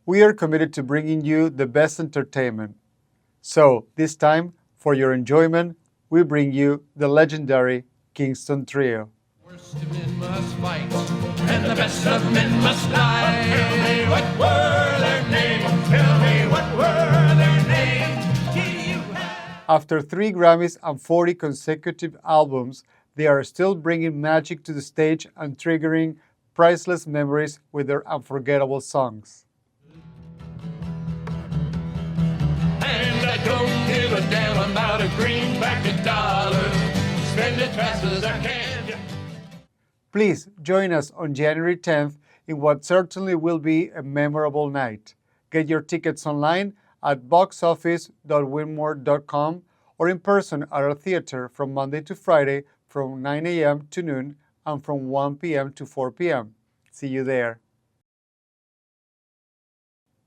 We are committed to bringing you the best entertainment. So, this time, for your enjoyment, we bring you the legendary Kingston Trio. Worst of men must fight, and the best of men must die. Tell me what were their names? Tell me what were their names? After 3 Grammys and 40 consecutive albums, they are still bringing magic to the stage and triggering priceless memories with their unforgettable songs. And I don't give a damn about a greenback a dollar. Spend it fast as I can. Please join us on January 10th in what certainly will be a memorable night. Get your tickets online at boxoffice.winmore.com or in person at our theater from Monday to Friday from 9 a.m. to noon and from 1 p.m. to 4 p.m. See you there.